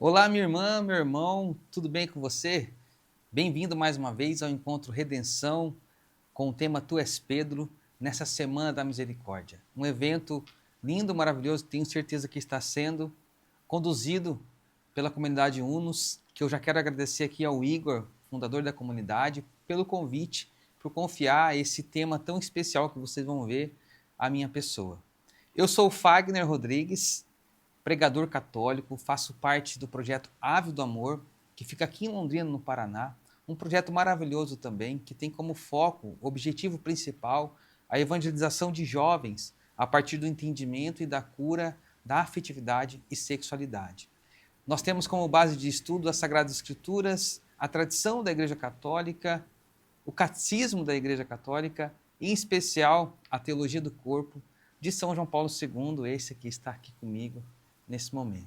Olá, minha irmã, meu irmão, tudo bem com você? Bem-vindo mais uma vez ao Encontro Redenção com o tema Tu és Pedro, nessa Semana da Misericórdia. Um evento lindo, maravilhoso, tenho certeza que está sendo conduzido pela comunidade Unos, que eu já quero agradecer aqui ao Igor, fundador da comunidade, pelo convite, por confiar esse tema tão especial que vocês vão ver a minha pessoa. Eu sou o Fagner Rodrigues, pregador católico, faço parte do projeto Ave do Amor, que fica aqui em Londrina, no Paraná, um projeto maravilhoso também, que tem como foco, objetivo principal, a evangelização de jovens a partir do entendimento e da cura da afetividade e sexualidade. Nós temos como base de estudo as Sagradas Escrituras, a tradição da Igreja Católica, o catecismo da Igreja Católica, e em especial a teologia do corpo de São João Paulo II, esse que está aqui comigo nesse momento.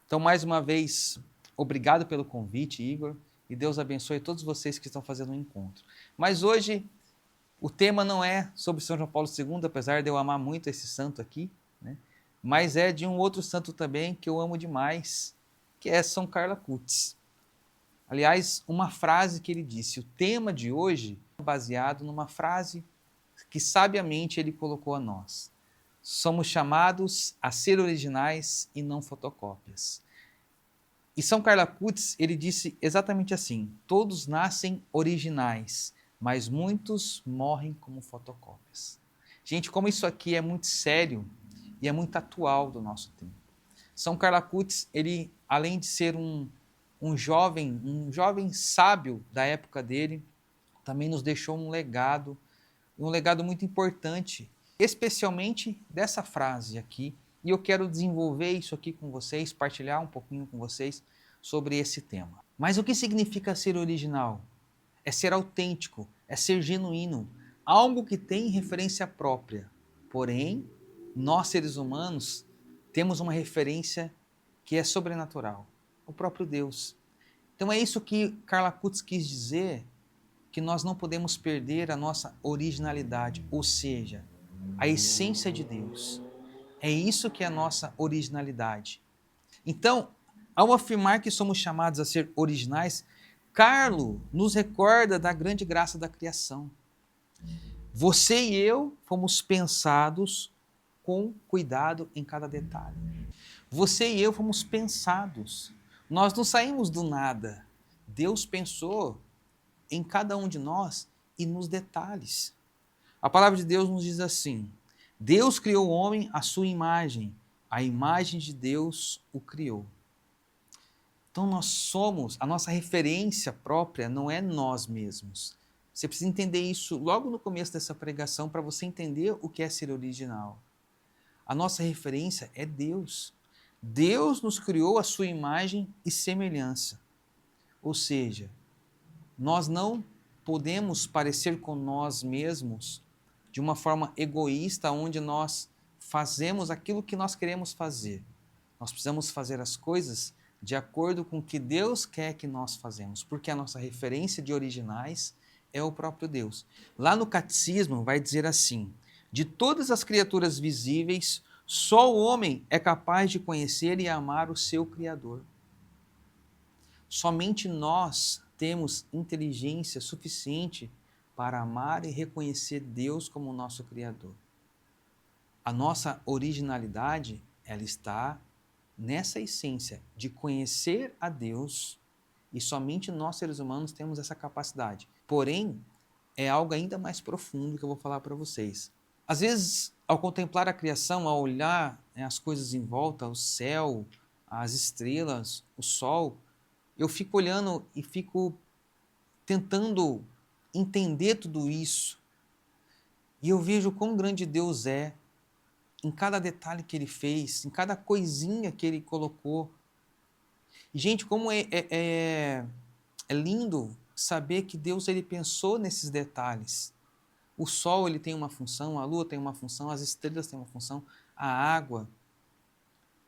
Então, mais uma vez, obrigado pelo convite, Igor, e Deus abençoe todos vocês que estão fazendo o encontro. Mas hoje, o tema não é sobre São João Paulo II, apesar de eu amar muito esse santo aqui, né? Mas é de um outro santo também que eu amo demais, que é São Carlo Acutis. Aliás, uma frase que ele disse, o tema de hoje é baseado numa frase que sabiamente ele colocou a nós. Somos chamados a ser originais e não fotocópias. E São Carlo Acutis, ele disse exatamente assim: todos nascem originais, mas muitos morrem como fotocópias. Gente, como isso aqui é muito sério e é muito atual do nosso tempo. São Carlo Acutis, ele, além de ser um jovem sábio da época dele, também nos deixou um legado muito importante, especialmente dessa frase aqui, e eu quero desenvolver isso aqui com vocês, partilhar um pouquinho com vocês sobre esse tema. Mas o que significa ser original? É ser autêntico, é ser genuíno, algo que tem referência própria. Porém, nós seres humanos temos uma referência que é sobrenatural, o próprio Deus. Então é isso que Carlo Acutis quis dizer, que nós não podemos perder a nossa originalidade, ou seja, a essência de Deus. É isso que é a nossa originalidade. Então, ao afirmar que somos chamados a ser originais, Carlo nos recorda da grande graça da criação. Você e eu fomos pensados com cuidado em cada detalhe. Você e eu fomos pensados. Nós não saímos do nada. Deus pensou em cada um de nós e nos detalhes. A palavra de Deus nos diz assim: Deus criou o homem à sua imagem, a imagem de Deus o criou. Então nós somos, a nossa referência própria não é nós mesmos. Você precisa entender isso logo no começo dessa pregação para você entender o que é ser original. A nossa referência é Deus. Deus nos criou à sua imagem e semelhança. Ou seja, nós não podemos parecer com nós mesmos de uma forma egoísta, onde nós fazemos aquilo que nós queremos fazer. Nós precisamos fazer as coisas de acordo com o que Deus quer que nós fazemos, porque a nossa referência de originais é o próprio Deus. Lá no Catecismo vai dizer assim: de todas as criaturas visíveis, só o homem é capaz de conhecer e amar o seu Criador. Somente nós temos inteligência suficiente para amar e reconhecer Deus como nosso Criador. A nossa originalidade, ela está nessa essência de conhecer a Deus, e somente nós, seres humanos, temos essa capacidade. Porém, é algo ainda mais profundo que eu vou falar para vocês. Às vezes, ao contemplar a criação, ao olhar as coisas em volta, o céu, as estrelas, o sol, eu fico olhando e fico tentando entender tudo isso. E eu vejo quão grande Deus é, em cada detalhe que Ele fez, em cada coisinha que Ele colocou. E, gente, como é lindo saber que Deus ele pensou nesses detalhes. O sol ele tem uma função, a lua tem uma função, as estrelas têm uma função, a água.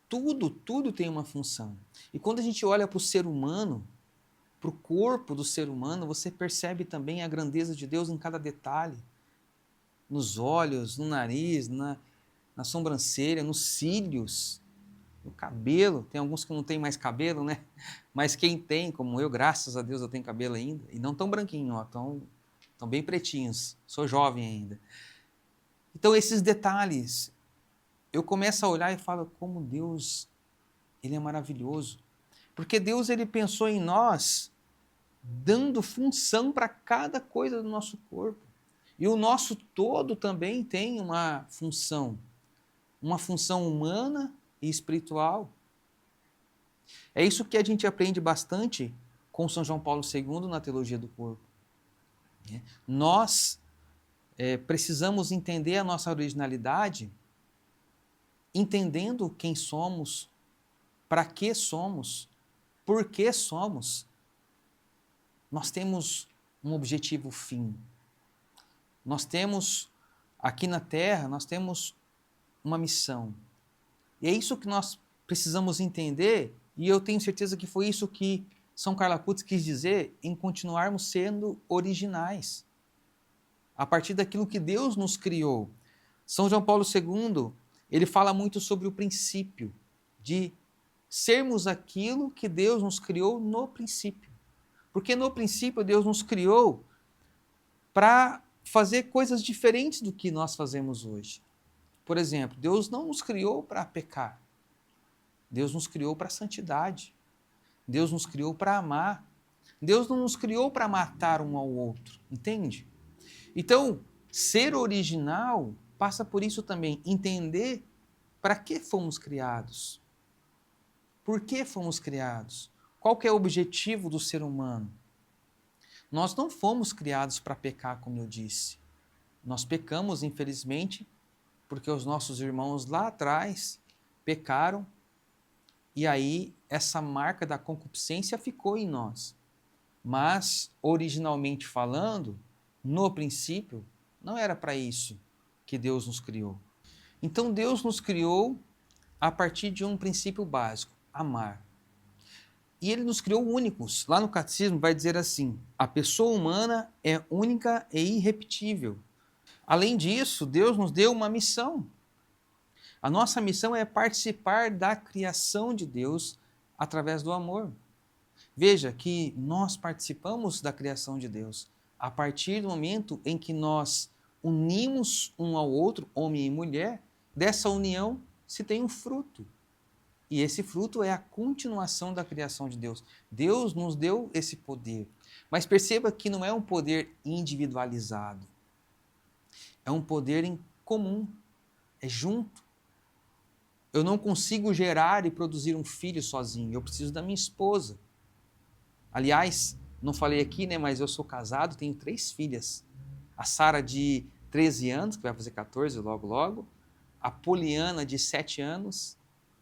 Tudo tem uma função. E quando a gente olha para o ser humano, para o corpo do ser humano, você percebe também a grandeza de Deus em cada detalhe. Nos olhos, no nariz, na sobrancelha, nos cílios. O cabelo, tem alguns que não tem mais cabelo, né? Mas quem tem, como eu, graças a Deus eu tenho cabelo ainda, e não tão branquinho, ó, tão bem pretinhos, sou jovem ainda. Então esses detalhes, eu começo a olhar e falo como Deus, ele é maravilhoso. Porque Deus, ele pensou em nós, dando função para cada coisa do nosso corpo. E o nosso todo também tem uma função humana e espiritual. É isso que a gente aprende bastante com São João Paulo II na teologia do corpo. Nós precisamos entender a nossa originalidade, entendendo quem somos, para que somos, por que somos. Nós temos um objetivo fim. Nós temos, aqui na Terra, nós temos uma missão. E é isso que nós precisamos entender, e eu tenho certeza que foi isso que São Carlo Acutis quis dizer em continuarmos sendo originais, a partir daquilo que Deus nos criou. São João Paulo II, ele fala muito sobre o princípio de sermos aquilo que Deus nos criou no princípio. Porque no princípio Deus nos criou para fazer coisas diferentes do que nós fazemos hoje. Por exemplo, Deus não nos criou para pecar. Deus nos criou para a santidade. Deus nos criou para amar. Deus não nos criou para matar um ao outro, entende? Então, ser original passa por isso também, entender para que fomos criados. Por que fomos criados? Qual que é o objetivo do ser humano? Nós não fomos criados para pecar, como eu disse. Nós pecamos, infelizmente, porque os nossos irmãos lá atrás pecaram e aí essa marca da concupiscência ficou em nós. Mas, originalmente falando, no princípio, não era para isso que Deus nos criou. Então Deus nos criou a partir de um princípio básico, amar. E ele nos criou únicos. Lá no Catecismo vai dizer assim: a pessoa humana é única e irrepetível. Além disso, Deus nos deu uma missão. A nossa missão é participar da criação de Deus através do amor. Veja que nós participamos da criação de Deus a partir do momento em que nós unimos um ao outro, homem e mulher. Dessa união se tem um fruto. E esse fruto é a continuação da criação de Deus. Deus nos deu esse poder. Mas perceba que não é um poder individualizado. É um poder em comum. É junto. Eu não consigo gerar e produzir um filho sozinho. Eu preciso da minha esposa. Aliás, não falei aqui, né, mas eu sou casado, tenho 3 filhas. A Sara de 13 anos, que vai fazer 14 logo logo. A Poliana de 7 anos.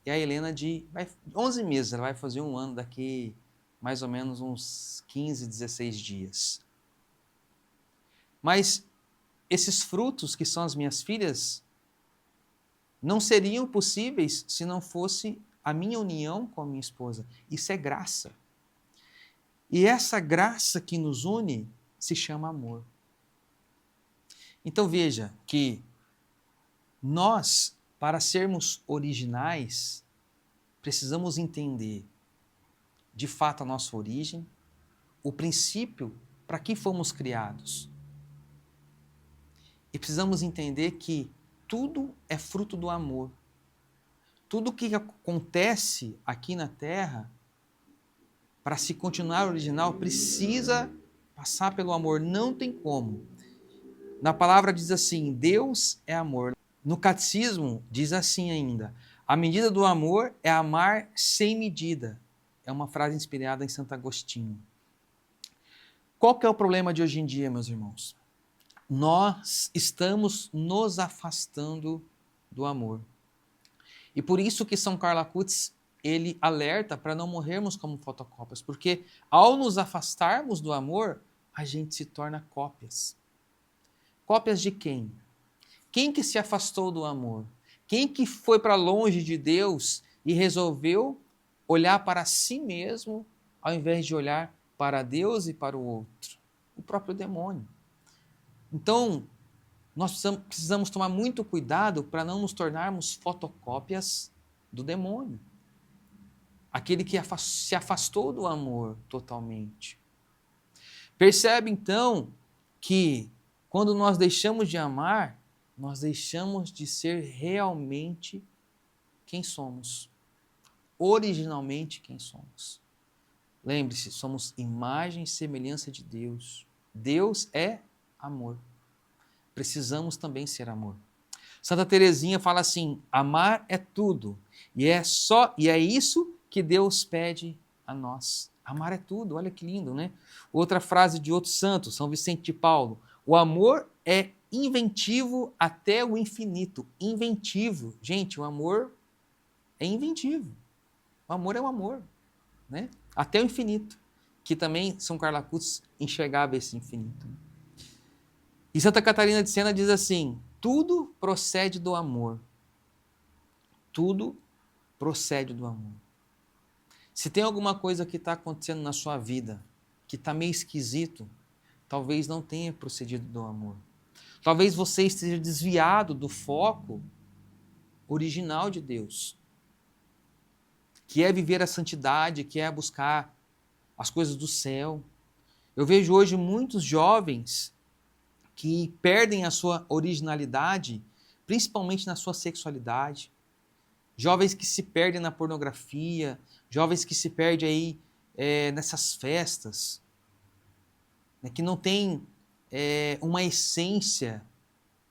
E a Helena de 11 meses, ela vai fazer 1 ano daqui mais ou menos uns 15, 16 dias. Mas esses frutos que são as minhas filhas não seriam possíveis se não fosse a minha união com a minha esposa. Isso é graça. E essa graça que nos une se chama amor. Então veja que nós, para sermos originais, precisamos entender de fato a nossa origem, o princípio para que fomos criados. E precisamos entender que tudo é fruto do amor. Tudo que acontece aqui na Terra, para se continuar original, precisa passar pelo amor. Não tem como. Na palavra diz assim, Deus é amor. No catecismo diz assim ainda, a medida do amor é amar sem medida. É uma frase inspirada em Santo Agostinho. Qual que é o problema de hoje em dia, meus irmãos? Nós estamos nos afastando do amor. E por isso que São Carlo Acutis, ele alerta para não morrermos como fotocópias, porque ao nos afastarmos do amor, a gente se torna cópias. Cópias de quem? Quem que se afastou do amor? Quem que foi para longe de Deus e resolveu olhar para si mesmo ao invés de olhar para Deus e para o outro? O próprio demônio. Então, nós precisamos tomar muito cuidado para não nos tornarmos fotocópias do demônio. Aquele que se afastou do amor totalmente. Percebe então que quando nós deixamos de amar, nós deixamos de ser realmente quem somos. Originalmente quem somos. Lembre-se, somos imagem e semelhança de Deus. Deus é amor. Precisamos também ser amor. Santa Teresinha fala assim: amar é tudo. E é isso que Deus pede a nós. Amar é tudo. Olha que lindo, né? Outra frase de outro santo, São Vicente de Paulo: o amor é inventivo até o infinito. Inventivo. Gente, o amor é inventivo. O amor é o amor, né? Até o infinito, que também São Carlos Acutis enxergava esse infinito. E Santa Catarina de Sena diz assim: tudo procede do amor. Tudo procede do amor. Se tem alguma coisa que está acontecendo na sua vida que está meio esquisito, talvez não tenha procedido do amor. Talvez você esteja desviado do foco original de Deus, que é viver a santidade, que é buscar as coisas do céu. Eu vejo hoje muitos jovens que perdem a sua originalidade, principalmente na sua sexualidade. Jovens que se perdem na pornografia, jovens que se perdem aí nessas festas, né, que não tem uma essência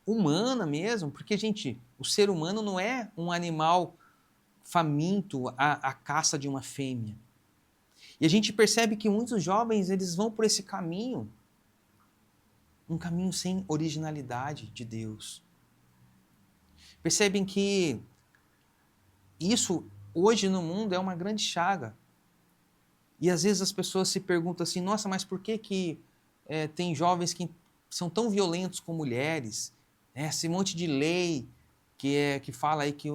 humana mesmo, porque, gente, o ser humano não é um animal faminto à caça de uma fêmea. E a gente percebe que muitos jovens eles vão por esse caminho, um caminho sem originalidade de Deus. Percebem que isso hoje no mundo é uma grande chaga. E às vezes as pessoas se perguntam assim: nossa, mas por que tem jovens que são tão violentos com mulheres? Esse monte de lei que fala aí que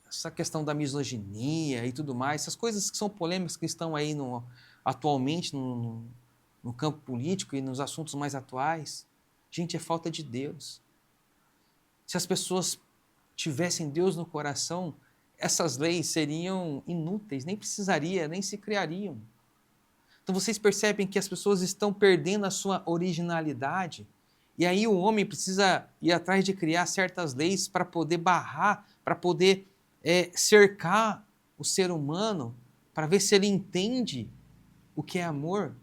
essa questão da misoginia e tudo mais, essas coisas que são polêmicas que estão aí atualmente no campo político e nos assuntos mais atuais. Gente, é falta de Deus. Se as pessoas tivessem Deus no coração, essas leis seriam inúteis, nem precisaria, nem se criariam. Então vocês percebem que as pessoas estão perdendo a sua originalidade, e aí o homem precisa ir atrás de criar certas leis para poder barrar, para poder cercar o ser humano, para ver se ele entende o que é amor.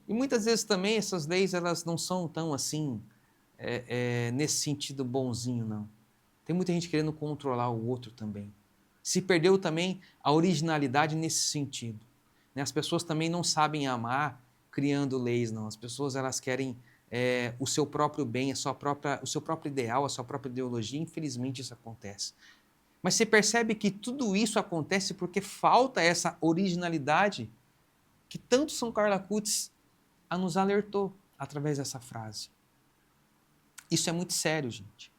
E muitas vezes também essas leis elas não são tão assim, nesse sentido bonzinho, não. Tem muita gente querendo controlar o outro também. Se perdeu também a originalidade nesse sentido. As pessoas também não sabem amar criando leis, não. As pessoas elas querem o seu próprio bem, o seu próprio ideal, a sua própria ideologia. Infelizmente isso acontece. Mas você percebe que tudo isso acontece porque falta essa originalidade que tanto São Carlos Acutis nos alertou através dessa frase. Isso é muito sério, gente.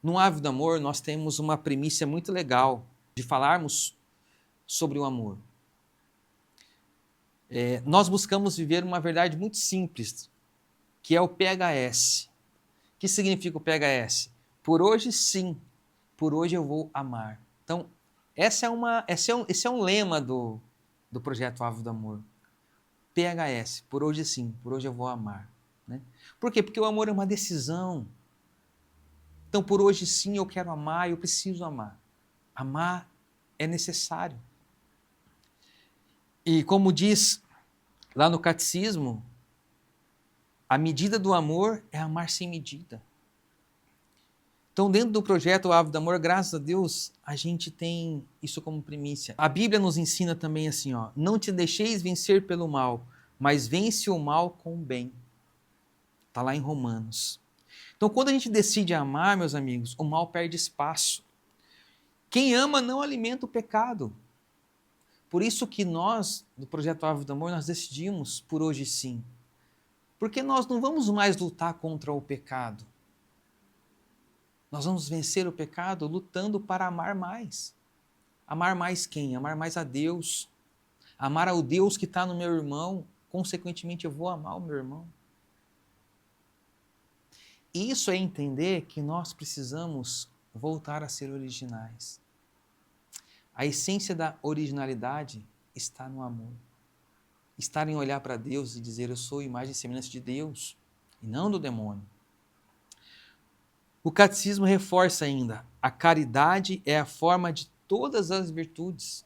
No Ave do Amor, nós temos uma primícia muito legal de falarmos sobre o amor. Nós buscamos viver uma verdade muito simples, que é o PHS. O que significa o PHS? Por hoje, sim. Por hoje eu vou amar. Então, esse é um lema do projeto Ave do Amor. PHS, por hoje sim, por hoje eu vou amar. Né? Por quê? Porque o amor é uma decisão. Então, por hoje sim, eu quero amar, eu preciso amar. Amar é necessário. E como diz lá no Catecismo, a medida do amor é amar sem medida. Então, dentro do projeto Ave do Amor, graças a Deus, a gente tem isso como primícia. A Bíblia nos ensina também assim, ó, não te deixeis vencer pelo mal, mas vence o mal com o bem. Está lá em Romanos. Então, quando a gente decide amar, meus amigos, o mal perde espaço. Quem ama não alimenta o pecado. Por isso que nós, do Projeto Ave do Amor, nós decidimos por hoje sim. Porque nós não vamos mais lutar contra o pecado. Nós vamos vencer o pecado lutando para amar mais. Amar mais quem? Amar mais a Deus. Amar ao Deus que está no meu irmão. Consequentemente, eu vou amar o meu irmão. Isso é entender que nós precisamos voltar a ser originais. A essência da originalidade está no amor. Está em olhar para Deus e dizer, eu sou imagem e semelhança de Deus, e não do demônio. O catecismo reforça ainda, a caridade é a forma de todas as virtudes.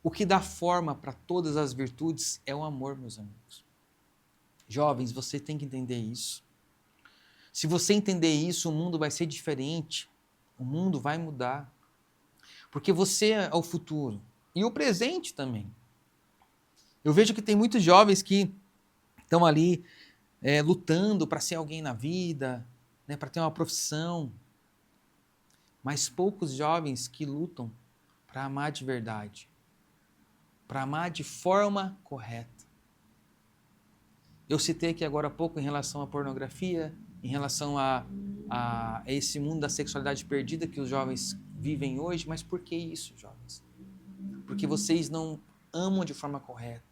O que dá forma para todas as virtudes é o amor, meus amigos. Jovens, você tem que entender isso. Se você entender isso, o mundo vai ser diferente. O mundo vai mudar. Porque você é o futuro. E o presente também. Eu vejo que tem muitos jovens que estão ali lutando para ser alguém na vida, né, para ter uma profissão. Mas poucos jovens que lutam para amar de verdade. Para amar de forma correta. Eu citei aqui agora há pouco em relação à pornografia, em relação a esse mundo da sexualidade perdida que os jovens vivem hoje, mas por que isso, jovens? Porque vocês não amam de forma correta.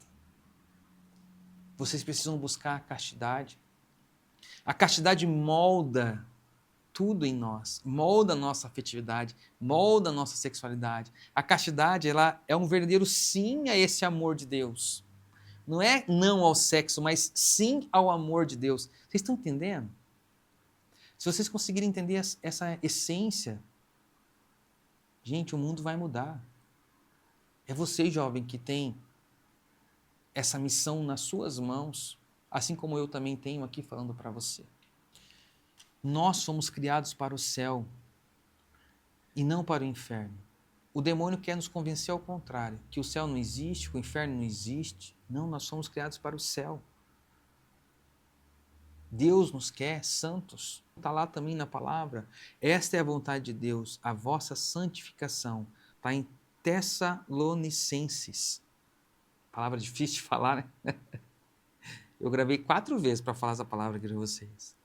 Vocês precisam buscar a castidade. A castidade molda tudo em nós, molda a nossa afetividade, molda a nossa sexualidade. A castidade, ela é um verdadeiro sim a esse amor de Deus. Não é não ao sexo, mas sim ao amor de Deus. Vocês estão entendendo? Se vocês conseguirem entender essa essência, gente, o mundo vai mudar. É você, jovem, que tem essa missão nas suas mãos, assim como eu também tenho aqui falando para você. Nós somos criados para o céu e não para o inferno. O demônio quer nos convencer ao contrário, que o céu não existe, que o inferno não existe. Não, nós somos criados para o céu. Deus nos quer santos. Está lá também na palavra. Esta é a vontade de Deus, a vossa santificação. Está em Tessalonicenses. Palavra difícil de falar, né? Eu gravei 4 vezes para falar essa palavra aqui para vocês.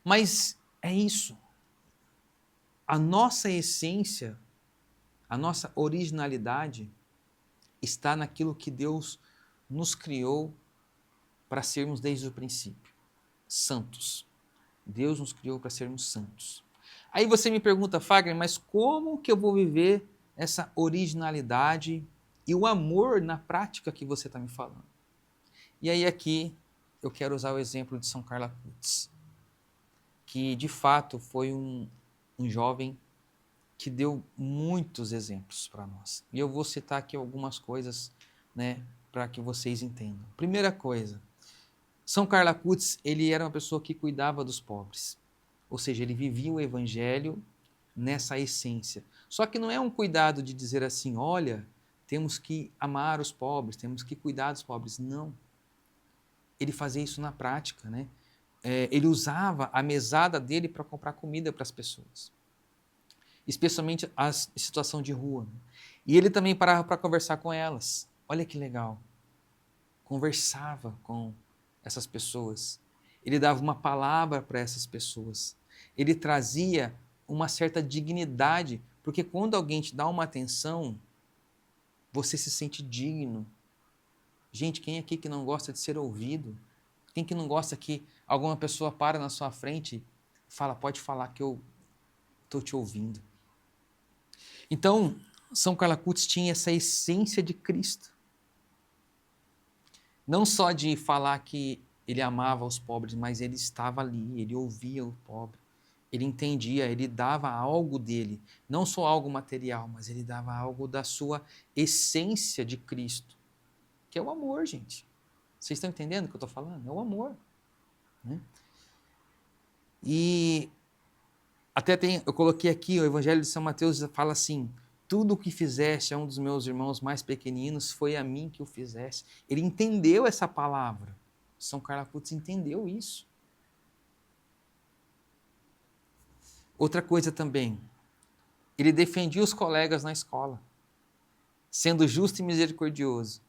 Mas é isso. A nossa essência, a nossa originalidade está naquilo que Deus nos criou para sermos desde o princípio. Santos. Deus nos criou para sermos santos. Aí você me pergunta, Fagner, mas como que eu vou viver essa originalidade e o amor na prática que você está me falando? E aí aqui eu quero usar o exemplo de São Carlos Acutis, que de fato foi um jovem que deu muitos exemplos para nós. E eu vou citar aqui algumas coisas, né, para que vocês entendam. Primeira coisa, São Carlos Acutis, ele era uma pessoa que cuidava dos pobres. Ou seja, ele vivia o evangelho nessa essência. Só que não é um cuidado de dizer assim, olha, temos que amar os pobres, temos que cuidar dos pobres. Não. Ele fazia isso na prática, né? Ele usava a mesada dele para comprar comida para as pessoas. Especialmente as em situação de rua. E ele também parava para conversar com elas. Olha que legal. Conversava com essas pessoas. Ele dava uma palavra para essas pessoas. Ele trazia uma certa dignidade, porque quando alguém te dá uma atenção, você se sente digno. Gente, quem aqui que não gosta de ser ouvido? Quem que não gosta que alguma pessoa para na sua frente e fala, pode falar que eu estou te ouvindo. Então, São Carlos Acutis tinha essa essência de Cristo. Não só de falar que ele amava os pobres, mas ele estava ali, ele ouvia o pobre, ele entendia, ele dava algo dele, não só algo material, mas ele dava algo da sua essência de Cristo, que é o amor, gente. Vocês estão entendendo o que eu estou falando? É o amor. Né? E até eu coloquei aqui, o Evangelho de São Mateus fala assim, tudo o que fizeste a um dos meus irmãos mais pequeninos foi a mim que o fizeste. Ele entendeu essa palavra. São Carlos Acutis entendeu isso. Outra coisa também, ele defendia os colegas na escola, sendo justo e misericordioso.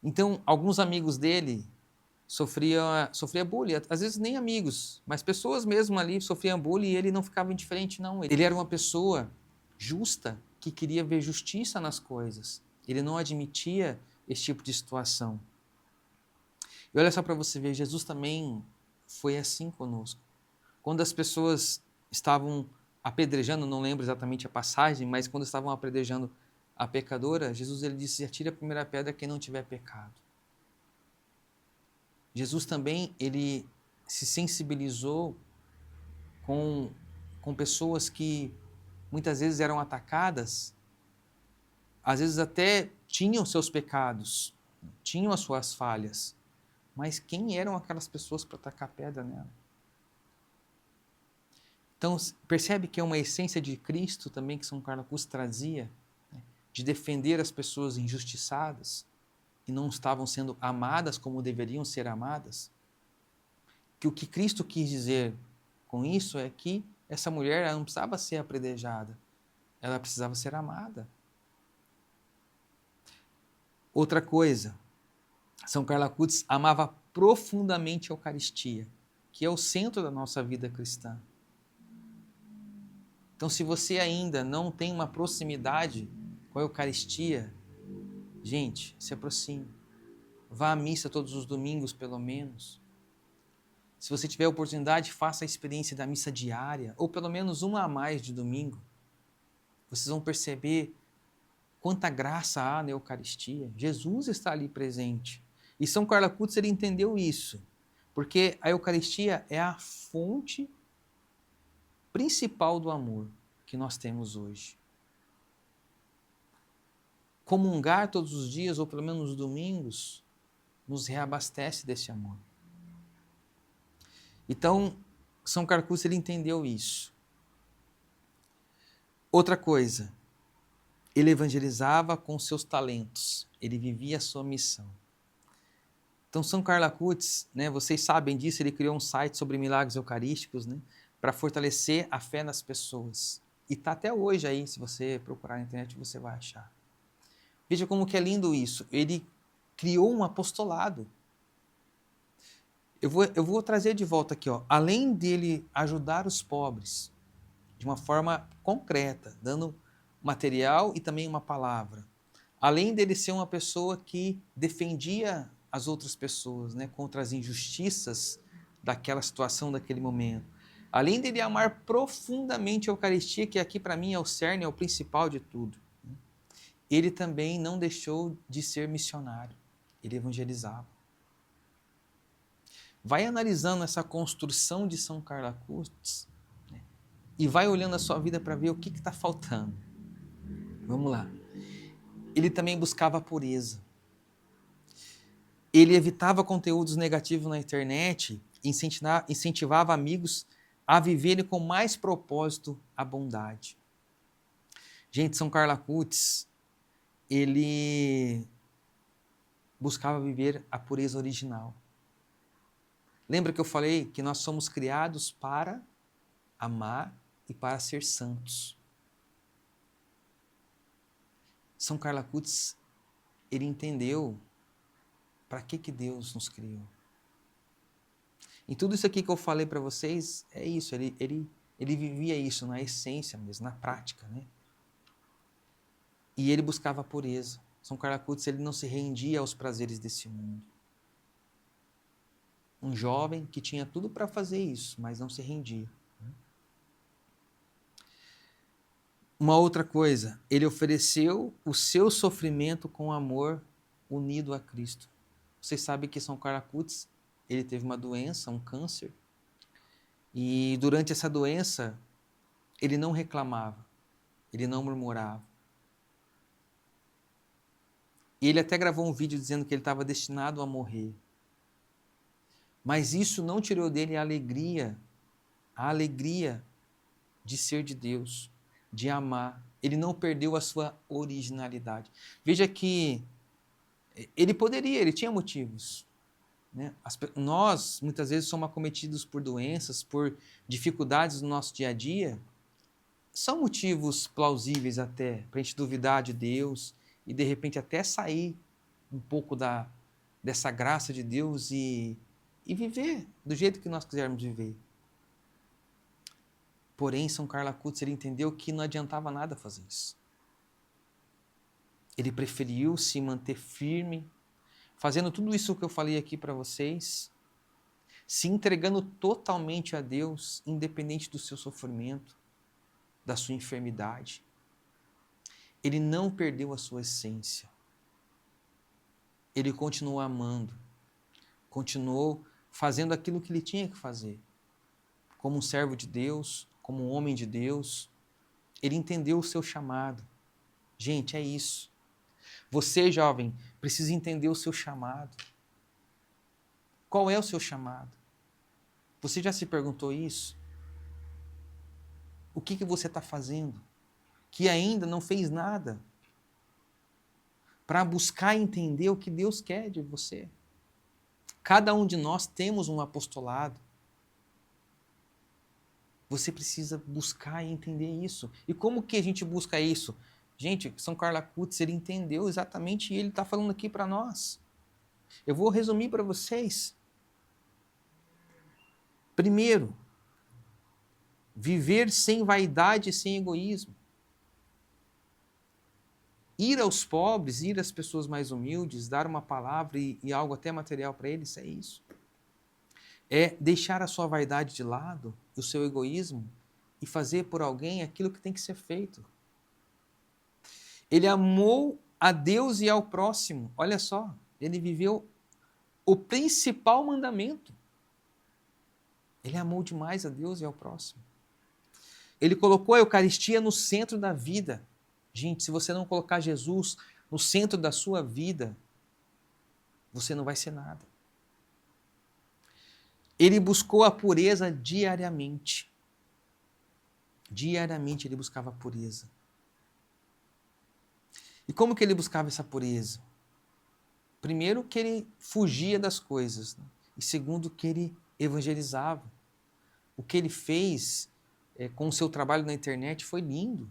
Então, alguns amigos dele sofriam bullying, às vezes nem amigos, mas pessoas mesmo ali sofriam bullying e ele não ficava indiferente, não. Ele era uma pessoa justa, que queria ver justiça nas coisas. Ele não admitia esse tipo de situação. E olha só para você ver, Jesus também foi assim conosco. Quando as pessoas estavam apedrejando, não lembro exatamente a passagem, mas quando estavam apedrejando a pecadora, Jesus ele disse: atire a primeira pedra quem não tiver pecado. Jesus também ele se sensibilizou com pessoas que muitas vezes eram atacadas, às vezes até tinham seus pecados, tinham as suas falhas, mas quem eram aquelas pessoas para atacar pedra nela? Então, percebe que é uma essência de Cristo também que São Carlos Acutis trazia, né, de defender as pessoas injustiçadas e não estavam sendo amadas como deveriam ser amadas? Que o que Cristo quis dizer com isso é que essa mulher ela não precisava ser apredejada, ela precisava ser amada. Outra coisa, São Carlos Acutis amava profundamente a Eucaristia, que é o centro da nossa vida cristã. Então, se você ainda não tem uma proximidade com a Eucaristia, gente, se aproxime. Vá à missa todos os domingos, pelo menos. Se você tiver a oportunidade, faça a experiência da missa diária, ou pelo menos uma a mais de domingo. Vocês vão perceber quanta graça há na Eucaristia. Jesus está ali presente. E São Carlos Acutis ele entendeu isso, porque a Eucaristia é a fonte principal do amor que nós temos hoje. Comungar todos os dias, ou pelo menos nos domingos, nos reabastece desse amor. Então, São Carlos Acutis ele entendeu isso. Outra coisa, ele evangelizava com seus talentos, ele vivia a sua missão. Então, São Carlos Acutis, né, vocês sabem disso, ele criou um site sobre milagres eucarísticos, né, para fortalecer a fé nas pessoas. E está até hoje aí, se você procurar na internet, você vai achar. Veja como que é lindo isso. Ele criou um apostolado. Eu vou trazer de volta aqui, ó. Além dele ajudar os pobres de uma forma concreta, dando material e também uma palavra. Além dele ser uma pessoa que defendia as outras pessoas, né, contra as injustiças daquela situação, daquele momento. Além dele amar profundamente a Eucaristia, que aqui para mim é o cerne, é o principal de tudo. Ele também não deixou de ser missionário. Ele evangelizava. Vai analisando essa construção de São Carlos Acutis, né, e vai olhando a sua vida para ver o que está faltando. Vamos lá. Ele também buscava a pureza. Ele evitava conteúdos negativos na internet e incentivava amigos a viverem com mais propósito a bondade. Gente, São Carlos Acutis, ele buscava viver a pureza original. Lembra que eu falei que nós somos criados para amar e para ser santos. São Carlos Acutis, ele entendeu para que Deus nos criou. E tudo isso aqui que eu falei para vocês é isso, ele vivia isso na essência mesmo, na prática, né? E ele buscava a pureza. São Carlos Acutis, ele não se rendia aos prazeres desse mundo. Um jovem que tinha tudo para fazer isso, mas não se rendia. Uma outra coisa, ele ofereceu o seu sofrimento com amor unido a Cristo. Vocês sabem que São Carlos Acutis, ele teve uma doença, um câncer, e durante essa doença, ele não reclamava, ele não murmurava. E ele até gravou um vídeo dizendo que ele estava destinado a morrer. Mas isso não tirou dele a alegria de ser de Deus, de amar. Ele não perdeu a sua originalidade. Veja que ele tinha motivos. Né? Nós, muitas vezes, somos acometidos por doenças, por dificuldades no nosso dia a dia. São motivos plausíveis até para a gente duvidar de Deus e, de repente, até sair um pouco dessa graça de Deus e viver do jeito que nós quisermos viver. Porém, São Carlos Acutis, ele entendeu que não adiantava nada fazer isso. Ele preferiu se manter firme, fazendo tudo isso que eu falei aqui para vocês, se entregando totalmente a Deus, independente do seu sofrimento. da sua enfermidade. Ele não perdeu a sua essência. Ele continuou amando, continuou fazendo aquilo que ele tinha que fazer. Como um servo de Deus, como um homem de Deus, ele entendeu o seu chamado. Gente, é isso. Você, jovem, precisa entender o seu chamado. Qual é o seu chamado? Você já se perguntou isso? O que você está fazendo? Que ainda não fez nada para buscar entender o que Deus quer de você. Cada um de nós temos um apostolado. Você precisa buscar e entender isso. E como que a gente busca isso? Gente, São Carlos Acutis, ele entendeu exatamente e ele está falando aqui para nós. Eu vou resumir para vocês. Primeiro, viver sem vaidade e sem egoísmo. Ir aos pobres, ir às pessoas mais humildes, dar uma palavra e algo até material para eles, é isso. É deixar a sua vaidade de lado, o seu egoísmo, e fazer por alguém aquilo que tem que ser feito. Ele amou a Deus e ao próximo. Olha só, ele viveu o principal mandamento. Ele amou demais a Deus e ao próximo. Ele colocou a Eucaristia no centro da vida. Gente, se você não colocar Jesus no centro da sua vida, você não vai ser nada. Ele buscou a pureza diariamente. Diariamente ele buscava a pureza. E como que ele buscava essa pureza? Primeiro, que ele fugia das coisas. Né? E segundo, que ele evangelizava. O que ele fez com o seu trabalho na internet foi lindo.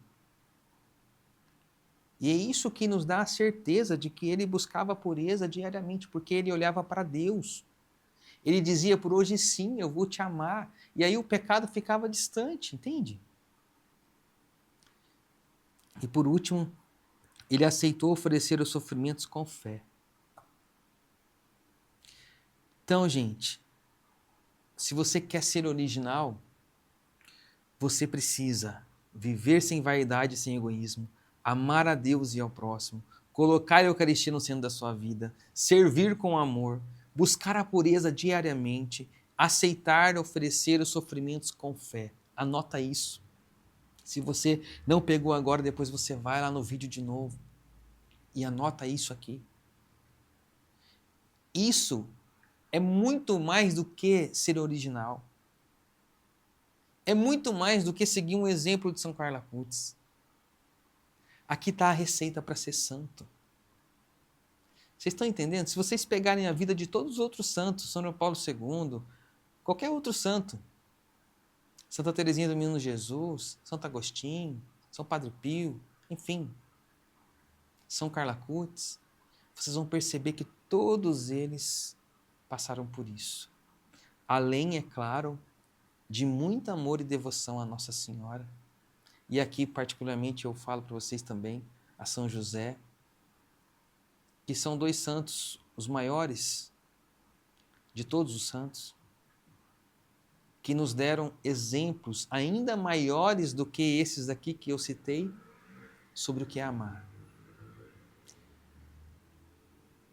E é isso que nos dá a certeza de que ele buscava a pureza diariamente, porque ele olhava para Deus. Ele dizia, por hoje sim, eu vou te amar. E aí o pecado ficava distante, entende? E por último, ele aceitou oferecer os sofrimentos com fé. Então, gente, se você quer ser original, você precisa viver sem vaidade e sem egoísmo, amar a Deus e ao próximo, colocar a Eucaristia no centro da sua vida, servir com amor, buscar a pureza diariamente, aceitar oferecer os sofrimentos com fé. Anota isso. Se você não pegou agora, depois você vai lá no vídeo de novo e anota isso aqui. Isso é muito mais do que ser original. É muito mais do que seguir um exemplo de São Carlos Acutis. Aqui está a receita para ser santo. Vocês estão entendendo? Se vocês pegarem a vida de todos os outros santos, São João Paulo II, qualquer outro santo, Santa Teresinha do Menino Jesus, Santo Agostinho, São Padre Pio, enfim, São Carlos Acutis, vocês vão perceber que todos eles passaram por isso. Além, é claro, de muito amor e devoção a Nossa Senhora. E aqui, particularmente, eu falo para vocês também, a São José, que são dois santos, os maiores de todos os santos, que nos deram exemplos ainda maiores do que esses aqui que eu citei, sobre o que é amar.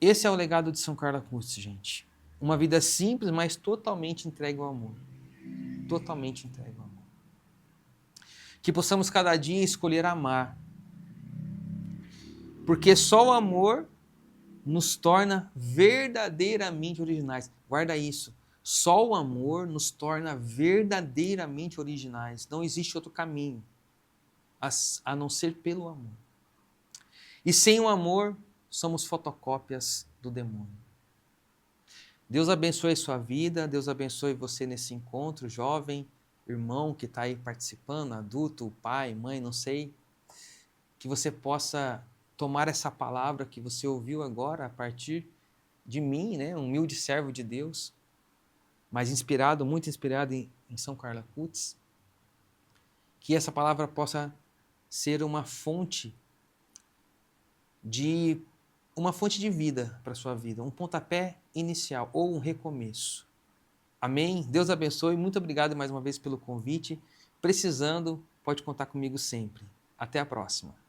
Esse é o legado de São Carlos Acutis, gente. Uma vida simples, mas totalmente entregue ao amor. Totalmente entregue ao amor. Que possamos cada dia escolher amar. Porque só o amor nos torna verdadeiramente originais. Guarda isso. Só o amor nos torna verdadeiramente originais. Não existe outro caminho a não ser pelo amor. E sem o amor, somos fotocópias do demônio. Deus abençoe a sua vida, Deus abençoe você nesse encontro, jovem, irmão que está aí participando, adulto, pai, mãe, não sei. Que você possa tomar essa palavra que você ouviu agora a partir de mim, né, um humilde servo de Deus, mas inspirado, muito inspirado em São Carlos Acutis, que essa palavra possa ser uma fonte de vida para a sua vida, um pontapé inicial ou um recomeço. Amém? Deus abençoe, muito obrigado mais uma vez pelo convite. Precisando, pode contar comigo sempre. Até a próxima.